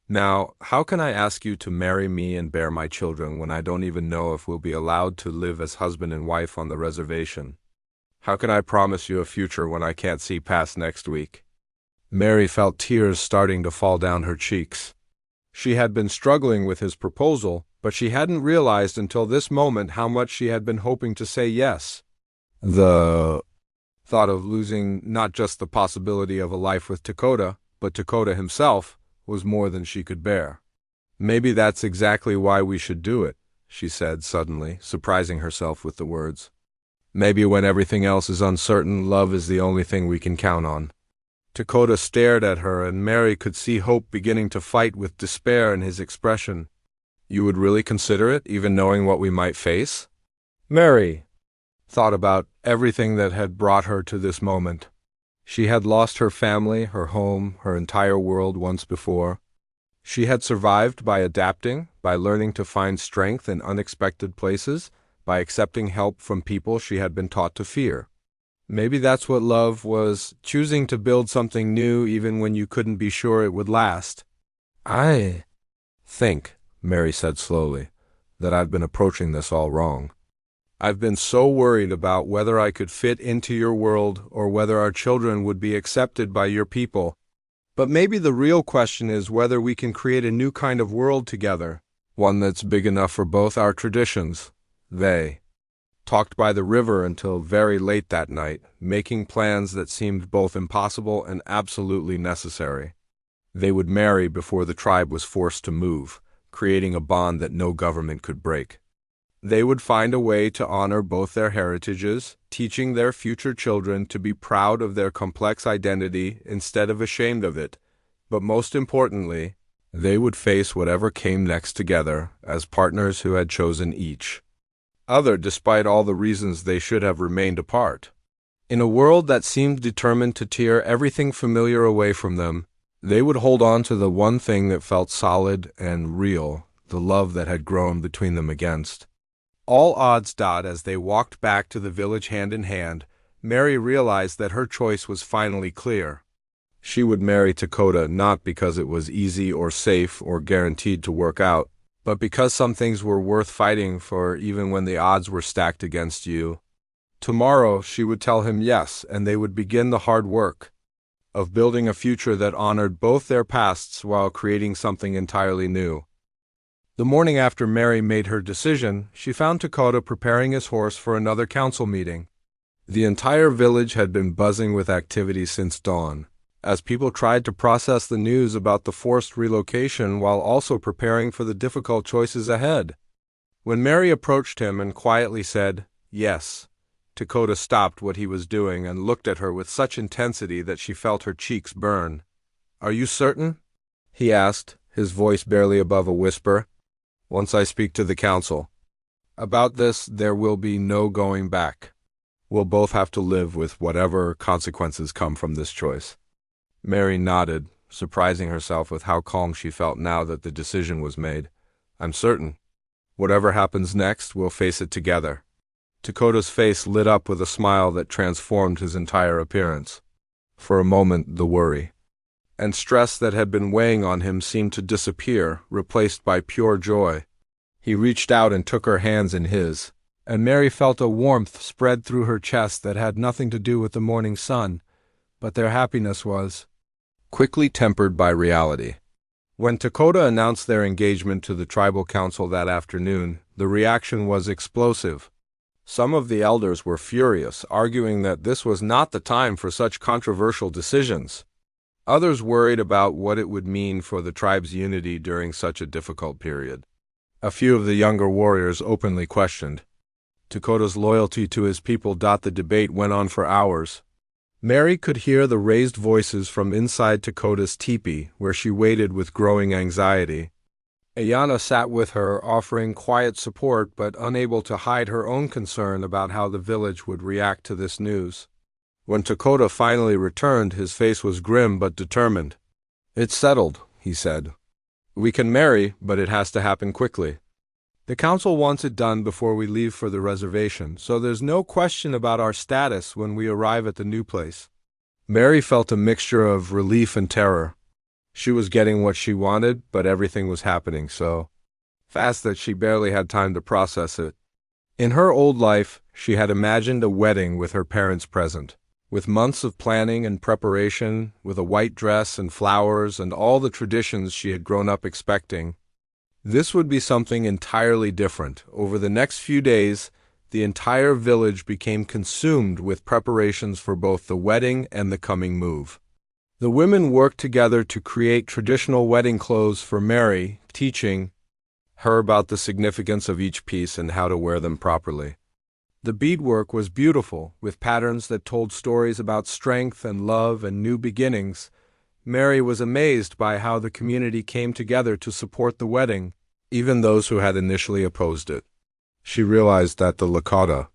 Now, how can I ask you to marry me and bear my children when I don't even know if we'll be allowed to live as husband and wife on the reservation? How can I promise you a future when I can't see past next week?" Mary felt tears starting to fall down her cheeks. She had been struggling with his proposal, but she hadn't realized until this moment how much she had been hoping to say yes. The thought of losing not just the possibility of a life with Dakota, but Dakota himself, was more than she could bear. "Maybe that's exactly why we should do it," she said suddenly, surprising herself with the words. "Maybe when everything else is uncertain, love is the only thing we can count on." Dakota stared at her, and Mary could see hope beginning to fight with despair in his expression. "You would really consider it, even knowing what we might face?" Mary thought about everything that had brought her to this moment. She had lost her family, her home, her entire world once before. She had survived by adapting, by learning to find strength in unexpected places, by accepting help from people she had been taught to fear. Maybe that's what love was, choosing to build something new even when you couldn't be sure it would last. "I think," Mary said slowly, "that I've been approaching this all wrong. I've been so worried about whether I could fit into your world or whether our children would be accepted by your people. But maybe the real question is whether we can create a new kind of world together, one that's big enough for both our traditions." They talked by the river until very late that night, making plans that seemed both impossible and absolutely necessary. They would marry before the tribe was forced to move, creating a bond that no government could break. They would find a way to honor both their heritages, teaching their future children to be proud of their complex identity instead of ashamed of it. But most importantly, they would face whatever came next together as partners who had chosen each other despite all the reasons they should have remained apart. In a world that seemed determined to tear everything familiar away from them, they would hold on to the one thing that felt solid and real, the love that had grown between them against all odds. As they walked back to the village hand in hand, Mary realized that her choice was finally clear. She would marry Dakota not because it was easy or safe or guaranteed to work out, but because some things were worth fighting for even when the odds were stacked against you. Tomorrow she would tell him yes, and they would begin the hard work of building a future that honored both their pasts while creating something entirely new. The morning after Mary made her decision, she found Dakota preparing his horse for another council meeting. The entire village had been buzzing with activity since dawn, as people tried to process the news about the forced relocation while also preparing for the difficult choices ahead. When Mary approached him and quietly said, "Yes," Dakota stopped what he was doing and looked at her with such intensity that she felt her cheeks burn. "Are you certain?" he asked, his voice barely above a whisper. "Once I speak to the council about this, there will be no going back. We'll both have to live with whatever consequences come from this choice." Mary nodded, surprising herself with how calm she felt now that the decision was made. "I'm certain. Whatever happens next, we'll face it together." Dakota's face lit up with a smile that transformed his entire appearance. For a moment, the worry and stress that had been weighing on him seemed to disappear, replaced by pure joy. He reached out and took her hands in his, and Mary felt a warmth spread through her chest that had nothing to do with the morning sun, but their happiness was quickly tempered by reality. When Dakota announced their engagement to the tribal council that afternoon, the reaction was explosive. Some of the elders were furious, arguing that this was not the time for such controversial decisions. Others worried about what it would mean for the tribe's unity during such a difficult period. A few of the younger warriors openly questioned Dakota's loyalty to his people. The debate went on for hours. Mary could hear the raised voices from inside Dakota's teepee, where she waited with growing anxiety. Ayanna sat with her, offering quiet support but unable to hide her own concern about how the village would react to this news. When Dakota finally returned, his face was grim but determined. "It's settled," he said. "We can marry, but it has to happen quickly. The council wants it done before we leave for the reservation, so there's no question about our status when we arrive at the new place." Mary felt a mixture of relief and terror. She was getting what she wanted, but everything was happening so fast that she barely had time to process it. In her old life, she had imagined a wedding with her parents present, with months of planning and preparation, with a white dress and flowers and all the traditions she had grown up expecting. This would be something entirely different. Over the next few days, the entire village became consumed with preparations for both the wedding and the coming move. The women worked together to create traditional wedding clothes for Mary, teaching her about the significance of each piece and how to wear them properly. The beadwork was beautiful, with patterns that told stories about strength and love and new beginnings. Mary was amazed by how the community came together to support the wedding, even those who had initially opposed it. She realized that the Lakota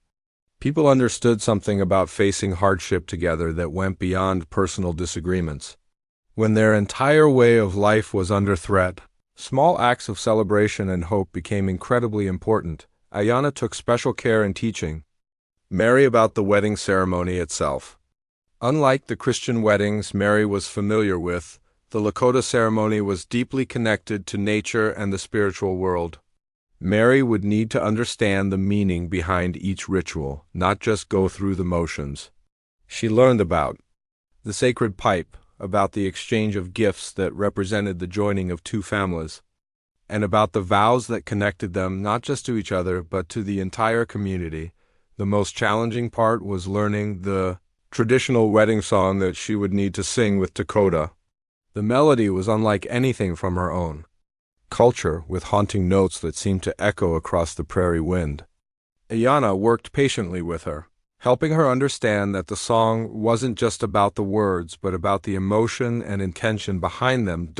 people understood something about facing hardship together that went beyond personal disagreements. When their entire way of life was under threat, small acts of celebration and hope became incredibly important. Ayanna took special care in teaching Mary about the wedding ceremony itself. Unlike the Christian weddings Mary was familiar with, the Lakota ceremony was deeply connected to nature and the spiritual world. Mary would need to understand the meaning behind each ritual, not just go through the motions. She learned about the sacred pipe, about the exchange of gifts that represented the joining of two families, and about the vows that connected them not just to each other but to the entire community. The most challenging part was learning the traditional wedding song that she would need to sing with Dakota. The melody was unlike anything from her own culture, with haunting notes that seemed to echo across the prairie wind. Ayanna worked patiently with her, helping her understand that the song wasn't just about the words but about the emotion and intention behind them.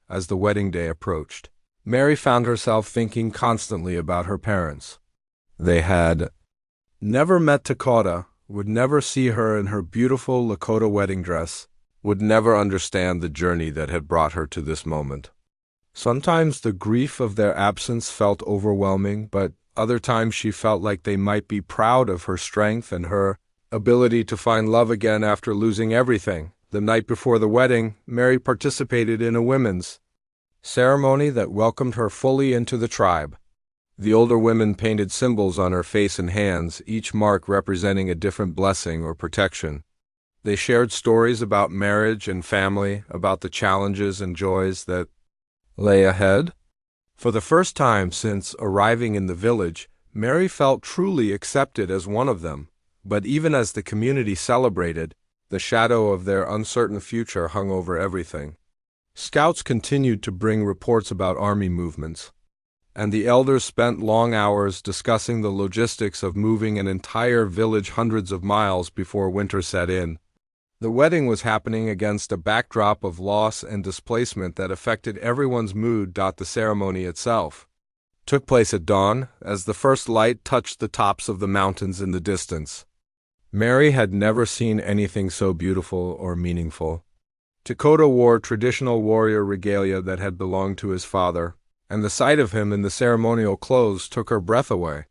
As the wedding day approached, Mary found herself thinking constantly about her parents. They had never met Dakota, would never see her in her beautiful Lakota wedding dress, would never understand the journey that had brought her to this moment. Sometimes the grief of their absence felt overwhelming, but other times she felt like they might be proud of her strength and her ability to find love again after losing everything. The night before the wedding, Mary participated in a women's ceremony that welcomed her fully into the tribe. The older women painted symbols on her face and hands, each mark representing a different blessing or protection. They shared stories about marriage and family, about the challenges and joys that lay ahead. For the first time since arriving in the village, Mary felt truly accepted as one of them. But even as the community celebrated, the shadow of their uncertain future hung over everything. Scouts continued to bring reports about army movements, and the elders spent long hours discussing the logistics of moving an entire village hundreds of miles before winter set in. The wedding was happening against a backdrop of loss and displacement that affected everyone's mood. The ceremony itself took place at dawn, as the first light touched the tops of the mountains in the distance. Mary had never seen anything so beautiful or meaningful. Lakota wore traditional warrior regalia that had belonged to his father, and the sight of him in the ceremonial clothes took her breath away.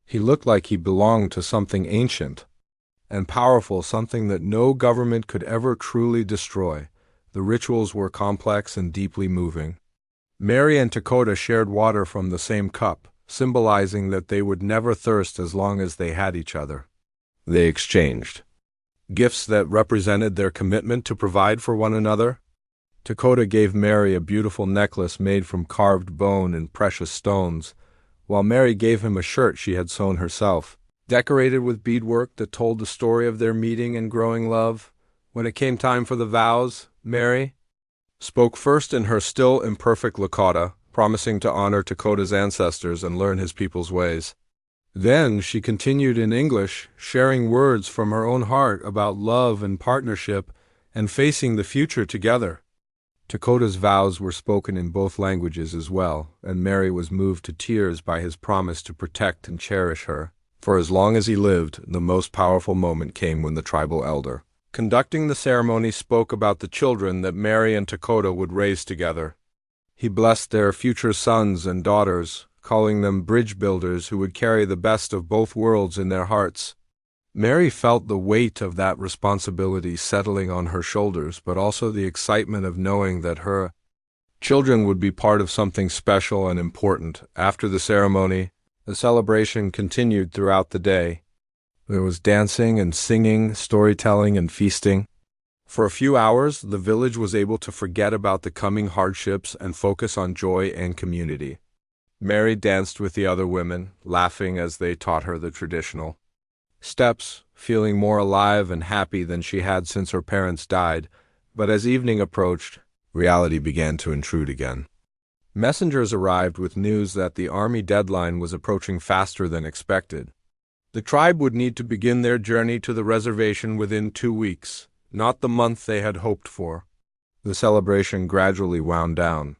He looked like he belonged to something ancient and powerful, something that no government could ever truly destroy. The rituals were complex and deeply moving. Mary and Lakota shared water from the same cup, symbolizing that they would never thirst as long as they had each other. They exchanged gifts that represented their commitment to provide for one another. Lakota gave Mary a beautiful necklace made from carved bone and precious stones, while Mary gave him a shirt she had sewn herself, decorated with beadwork that told the story of their meeting and growing love. When it came time for the vows, Mary spoke first in her still imperfect Lakota, promising to honor Lakota's ancestors and learn his people's ways. Then she continued in English, sharing words from her own heart about love and partnership and facing the future together. Lakota's vows were spoken in both languages as well, and Mary was moved to tears by his promise to protect and cherish her. For as long as he lived, the most powerful moment came when the tribal elder conducting the ceremony spoke about the children that Mary and Lakota would raise together. He blessed their future sons and daughters, calling them bridge builders who would carry the best of both worlds in their hearts. Mary felt the weight of that responsibility settling on her shoulders, but also the excitement of knowing that her children would be part of something special and important. After the ceremony, the celebration continued throughout the day. There was dancing and singing, storytelling and feasting. For a few hours, the village was able to forget about the coming hardships and focus on joy and community. Mary danced with the other women, laughing as they taught her the traditional steps, feeling more alive and happy than she had since her parents died. But as evening approached, reality began to intrude again. Messengers arrived with news that the army deadline was approaching faster than expected. The tribe would need to begin their journey to the reservation within 2 weeks, not the month they had hoped for. The celebration gradually wound down.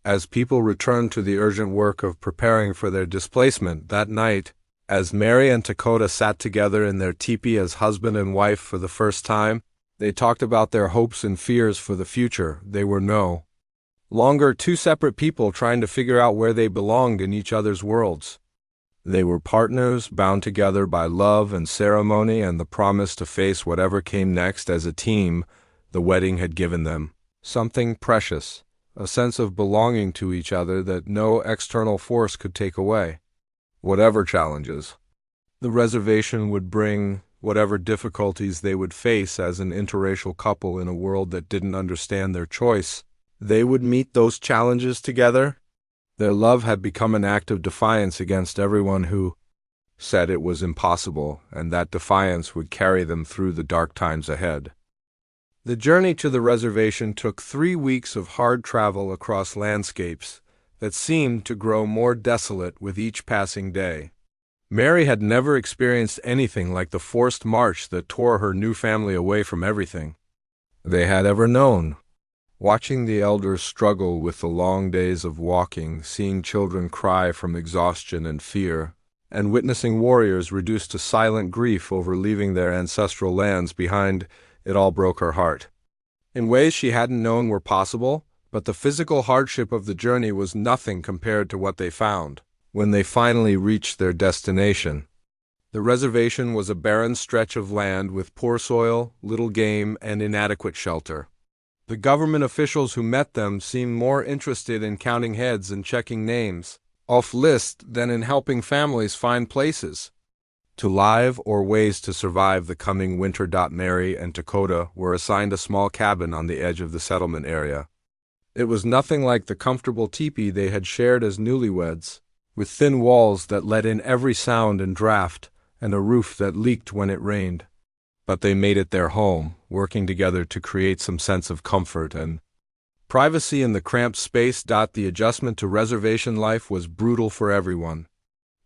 As people returned to the urgent work of preparing for their displacement that night, as Mary and Lakota sat together in their teepee as husband and wife for the first time, they talked about their hopes and fears for the future. They were no longer two separate people trying to figure out where they belonged in each other's worlds. They were partners bound together by love and ceremony and the promise to face whatever came next as a team. The wedding had given them something precious, a sense of belonging to each other that no external force could take away. Whatever challenges the reservation would bring, whatever difficulties they would face as an interracial couple in a world that didn't understand their choice, they would meet those challenges together. Their love had become an act of defiance against everyone who said it was impossible, and that defiance would carry them through the dark times ahead. The journey to the reservation took 3 weeks of hard travel across landscapes that seemed to grow more desolate with each passing day. Mary had never experienced anything like the forced march that tore her new family away from everything they had ever known. Watching the elders struggle with the long days of walking, seeing children cry from exhaustion and fear, and witnessing warriors reduced to silent grief over leaving their ancestral lands behind, it all broke her heart. In ways she hadn't known were possible, but the physical hardship of the journey was nothing compared to what they found when they finally reached their destination. The reservation was a barren stretch of land with poor soil, little game, and inadequate shelter. The government officials who met them seemed more interested in counting heads and checking names off lists than in helping families find places to live or ways to survive the coming winter. Mary and Dakota were assigned a small cabin on the edge of the settlement area. It was nothing like the comfortable teepee they had shared as newlyweds, with thin walls that let in every sound and draft, and a roof that leaked when it rained. But they made it their home, working together to create some sense of comfort and privacy in the cramped space. The adjustment to reservation life was brutal for everyone.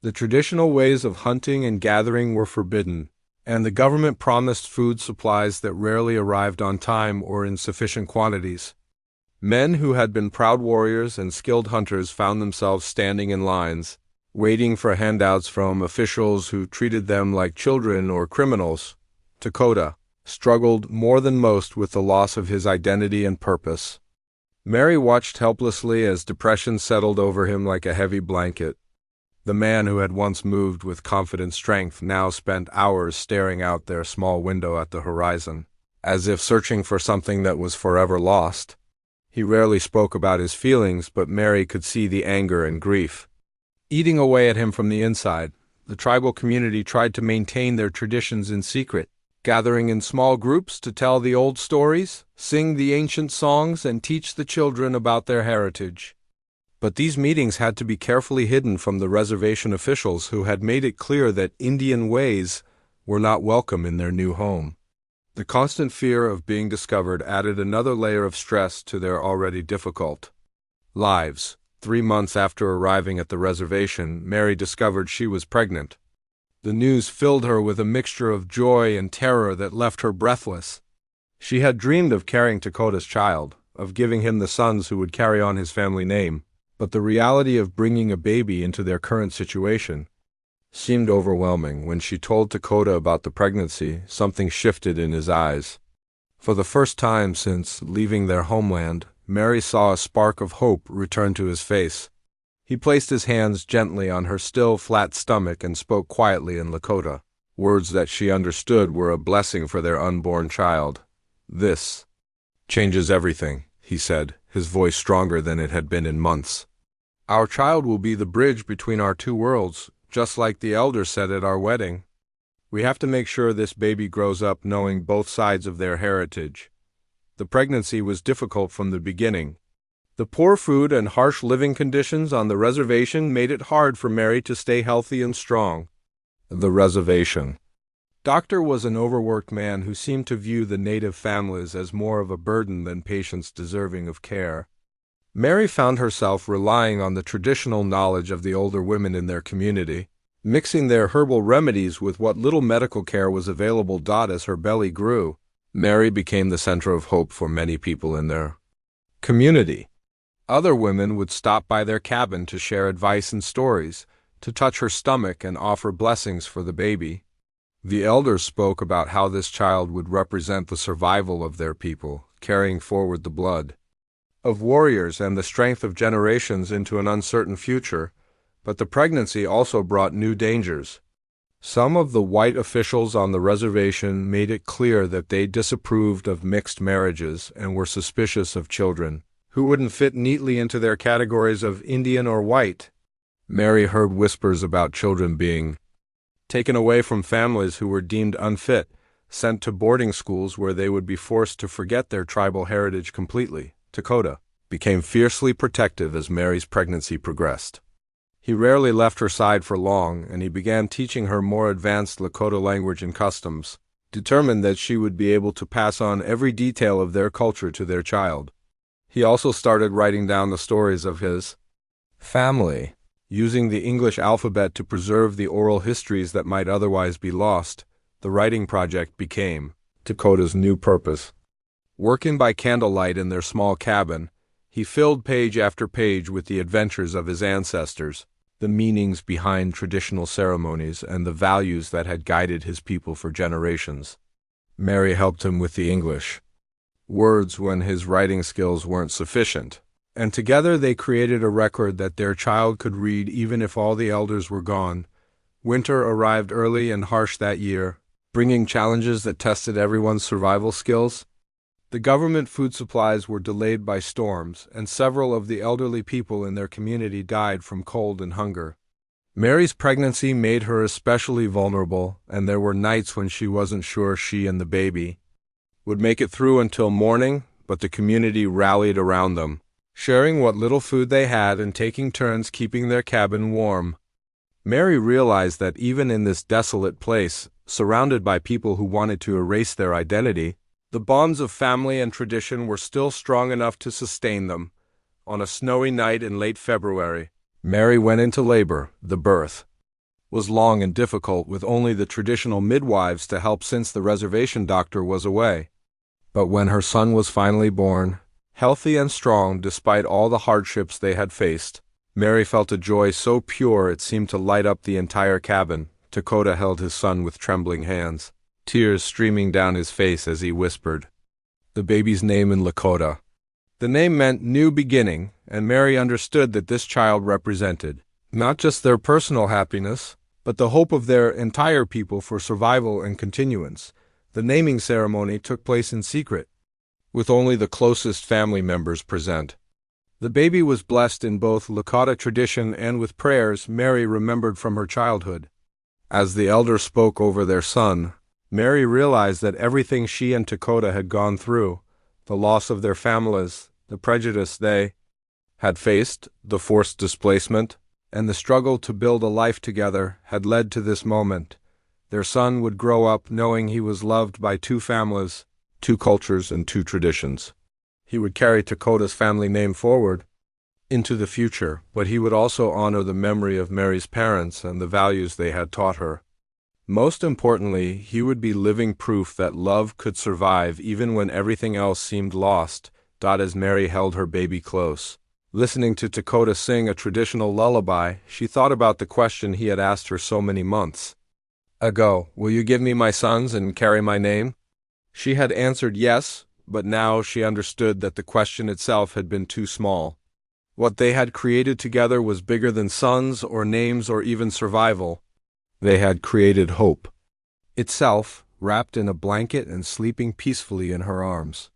The traditional ways of hunting and gathering were forbidden, and the government promised food supplies that rarely arrived on time or in sufficient quantities. Men who had been proud warriors and skilled hunters found themselves standing in lines, waiting for handouts from officials who treated them like children or criminals. Dakota struggled more than most with the loss of his identity and purpose. Mary watched helplessly as depression settled over him like a heavy blanket. The man who had once moved with confident strength now spent hours staring out their small window at the horizon, as if searching for something that was forever lost. He rarely spoke about his feelings, but Mary could see the anger and grief eating away at him from the inside. The tribal community tried to maintain their traditions in secret, gathering in small groups to tell the old stories, sing the ancient songs, and teach the children about their heritage. But these meetings had to be carefully hidden from the reservation officials who had made it clear that Indian ways were not welcome in their new home. The constant fear of being discovered added another layer of stress to their already difficult lives. 3 months after arriving at the reservation, Mary discovered she was pregnant. The news filled her with a mixture of joy and terror that left her breathless. She had dreamed of carrying Dakota's child, of giving him the sons who would carry on his family name, but the reality of bringing a baby into their current situation seemed overwhelming. When she told Dakota about the pregnancy, something shifted in his eyes. For the first time since leaving their homeland, Mary saw a spark of hope return to his face. He placed his hands gently on her still, flat stomach and spoke quietly in Lakota. Words that she understood were a blessing for their unborn child. "This changes everything," he said, his voice stronger than it had been in months. "Our child will be the bridge between our two worlds, just like the elder said at our wedding. We have to make sure this baby grows up knowing both sides of their heritage." The pregnancy was difficult from the beginning. The poor food and harsh living conditions on the reservation made it hard for Mary to stay healthy and strong. The reservation. Doctor was an overworked man who seemed to view the native families as more of a burden than patients deserving of care. Mary found herself relying on the traditional knowledge of the older women in their community, mixing their herbal remedies with what little medical care was available. As her belly grew, Mary became the center of hope for many people in their community. Other women would stop by their cabin to share advice and stories, to touch her stomach and offer blessings for the baby. The elders spoke about how this child would represent the survival of their people, carrying forward the blood of warriors and the strength of generations into an uncertain future. But the pregnancy also brought new dangers. Some of the white officials on the reservation made it clear that they disapproved of mixed marriages and were suspicious of children who wouldn't fit neatly into their categories of Indian or white. Mary heard whispers about children being taken away from families who were deemed unfit, sent to boarding schools where they would be forced to forget their tribal heritage completely. Dakota became fiercely protective as Mary's pregnancy progressed. He rarely left her side for long, and he began teaching her more advanced Lakota language and customs, determined that she would be able to pass on every detail of their culture to their child. He also started writing down the stories of his family, using the English alphabet to preserve the oral histories that might otherwise be lost. The writing project became Dakota's new purpose. Working by candlelight in their small cabin, he filled page after page with the adventures of his ancestors, the meanings behind traditional ceremonies, and the values that had guided his people for generations. Mary helped him with the English words when his writing skills weren't sufficient, and together they created a record that their child could read even if all the elders were gone. Winter arrived early and harsh that year, bringing challenges that tested everyone's survival skills. The government food supplies were delayed by storms, and several of the elderly people in their community died from cold and hunger. Mary's pregnancy made her especially vulnerable, and there were nights when she wasn't sure she and the baby would make it through until morning, but the community rallied around them, sharing what little food they had and taking turns keeping their cabin warm. Mary realized that even in this desolate place, surrounded by people who wanted to erase their identity, the bonds of family and tradition were still strong enough to sustain them. On a snowy night in late February, Mary went into labor. The birth was long and difficult, with only the traditional midwives to help since the reservation doctor was away. But when her son was finally born, healthy and strong despite all the hardships they had faced, Mary felt a joy so pure it seemed to light up the entire cabin. Dakota held his son with trembling hands, tears streaming down his face as he whispered the baby's name in Lakota. The name meant new beginning, and Mary understood that this child represented not just their personal happiness, but the hope of their entire people for survival and continuance. The naming ceremony took place in secret, with only the closest family members present. The baby was blessed in both Lakota tradition and with prayers Mary remembered from her childhood. As the elders spoke over their son, Mary realized that everything she and Dakota had gone through, the loss of their families, the prejudice they had faced, the forced displacement, and the struggle to build a life together, had led to this moment. Their son would grow up knowing he was loved by two families, two cultures, and two traditions. He would carry Dakota's family name forward into the future, but he would also honor the memory of Mary's parents and the values they had taught her. Most importantly, he would be living proof that love could survive even when everything else seemed lost. As Mary held her baby close, listening to Dakota sing a traditional lullaby, she thought about the question he had asked her so many months ago: "Will you give me my sons and carry my name?" She had answered yes, but now she understood that the question itself had been too small. What they had created together was bigger than sons or names or even survival. They had created hope itself, wrapped in a blanket and sleeping peacefully in her arms.